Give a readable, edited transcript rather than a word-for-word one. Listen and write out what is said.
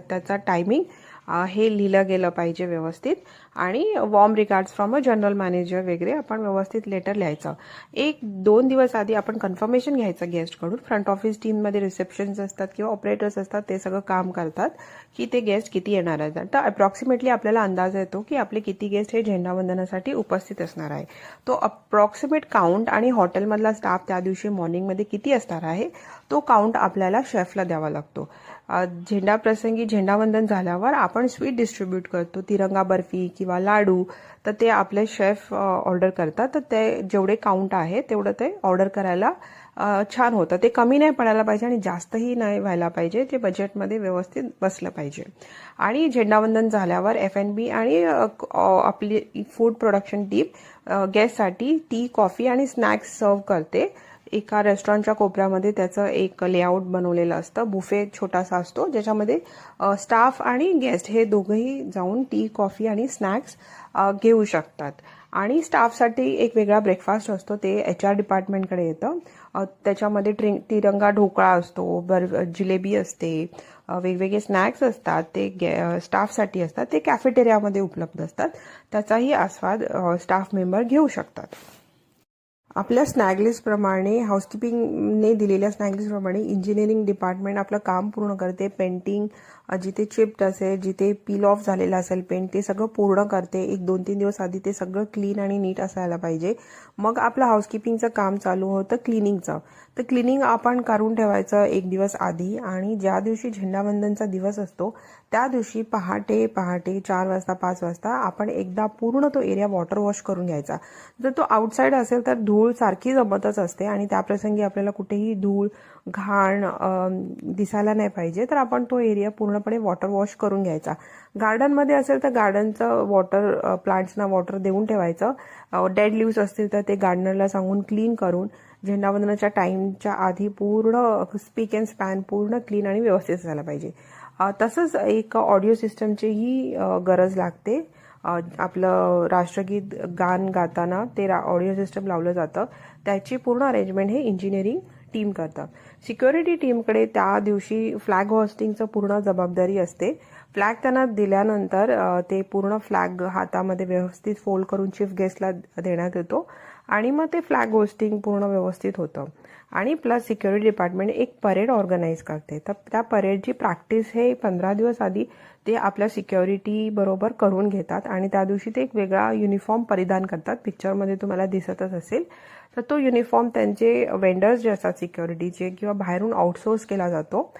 त्याचा टायमिंग हे लिहिलं गेलं पाहिजे व्यवस्थित. आणि warm regards from a general manager वगैरे आपण व्यवस्थित लेटर लिहायचं. 1-2 दिवस आधी आपण कन्फर्मेशन घ्यायचं गेस्टकडून. फ्रंट ऑफिस टीममध्ये रिसेप्शन्स असतात किंवा ऑपरेटर्स असतात, ते सगळं काम करतात की ते गेस्ट किती येणार आहेत. तर अप्रॉक्सिमेटली आपल्याला अंदाज येतो की आपले किती गेस्ट हे झेंडावंदनासाठी उपस्थित असणार आहे. तो अप्रॉक्सिमेट काउंट आणि हॉटेलमधला स्टाफ त्या दिवशी मॉर्निंगमध्ये किती असणार आहे तो काउंट आपल्याला शेफला द्यावा लागतो. झेंडा प्रसंगी झेंडावंदन झाल्यावर आपण स्वीट डिस्ट्रीब्यूट करतो, तिरंगा बर्फी किंवा लाडू. तर ते आपले शेफ ऑर्डर करतात. तर ते जेवढे काउंट आहे तेवढं ते ऑर्डर करायला छान होतं. ते कमी नाही पडायला पाहिजे आणि जास्तही नाही व्हायला पाहिजे. ते बजेटमध्ये व्यवस्थित बसलं पाहिजे. आणि झेंडावंदन झाल्यावर F&B आणि आपली फूड प्रोडक्शन टीम गेस्टसाठी टी, कॉफी आणि स्नॅक्स सर्व करते. एका रेस्टॉरंटच्या कोपऱ्यामध्ये त्याचं एक लेआउट बनवलेलं असतं. बुफे छोटासा असतो ज्याच्यामध्ये स्टाफ आणि गेस्ट हे दोघंही जाऊन टी, कॉफी आणि स्नॅक्स घेऊ शकतात. आणि स्टाफसाठी एक वेगळा ब्रेकफास्ट असतो, ते HR डिपार्टमेंटकडे येतं. त्याच्यामध्ये तिरंगा ढोकळा असतो, जिलेबी असते, वेगवेगळे स्नॅक्स असतात, ते स्टाफसाठी असतात. ते कॅफेटेरियामध्ये उपलब्ध असतात. त्याचाही आस्वाद स्टाफ मेंबर घेऊ शकतात. आपल्या स्नॅक लिस्टप्रमाणे, हाऊसकीपिंगने दिलेल्या स्नॅक लिस्टप्रमाणे इंजिनिअरिंग डिपार्टमेंट आपलं काम पूर्ण करते. पेंटिंग जिथे चिप्ड असेल, जिथे पील ऑफ झालेलं असेल पेंट, ते सगळं पूर्ण करते. 1-2-3 दिवस आधी ते सगळं क्लीन आणि नीट असायला पाहिजे. मग आपलं हाऊसकीपिंगचं काम चालू होतं क्लिनिंगचं. तर क्लिनिंग आपण करून ठेवायचं 1 दिवस आधी. आणि ज्या दिवशी झेंडावंदनचा दिवस असतो त्या दिवशी पहाटे 4 वाजता 5 वाजता आपण एकदा पूर्ण तो एरिया वॉटर वॉश करून घ्यायचा. जर तो आउटसाईड असेल तर धूळ सारखी जमतच असते आणि त्याप्रसंगी आपल्याला कुठेही धूळ, घाण दिसायला नाही पाहिजे. तर आपण तो एरिया पूर्णपणे वॉटर वॉश करून घ्यायचा. गार्डनमध्ये असेल तर गार्डनचं वॉटर, प्लांट्सना वॉटर देऊन ठेवायचं. डेड लिव्स असतील तर ते गार्डनरला सांगून क्लीन करून झेंडावंदनाच्या टाईमच्या आधी पूर्ण स्पीक अँड स्पॅन पूर्ण क्लीन आणि व्यवस्थित असायला पाहिजे. तसंच एक ऑडिओ सिस्टमचीही गरज लागते. आपलं राष्ट्रगीत गान गाताना ते ऑडिओ सिस्टम लावलं जातं. त्याची पूर्ण अरेंजमेंट हे इंजिनिअरिंग टीम करतं. सिक्युरिटी टीमकडे त्या दिवशी फ्लॅग होस्टिंगचं पूर्ण जबाबदारी असते. फ्लॅग त्यांना दिल्यानंतर ते पूर्ण फ्लॅग हातामध्ये व्यवस्थित फोल्ड करून चीफ गेस्टला देण्यात येतो आणि मग ते फ्लॅग होस्टिंग पूर्ण व्यवस्थित होतं. आणि प्लस सिक्युरिटी डिपार्टमेंट एक परेड ऑर्गनाईज करते. तर त्या परेडची प्रॅक्टिस हे 15 दिवस आधी ते आपल्या सिक्युरिटी बरोबर करून घेतात आणि त्या दिवशी ते एक वेगळा युनिफॉर्म परिधान करतात. पिक्चरमध्ये तुम्हाला दिसतच असेल. तर तो युनिफॉर्म त्यांचे वेंडर्स जे असतात सिक्युरिटीचे किंवा बाहेरून आउटसोर्स केला जातो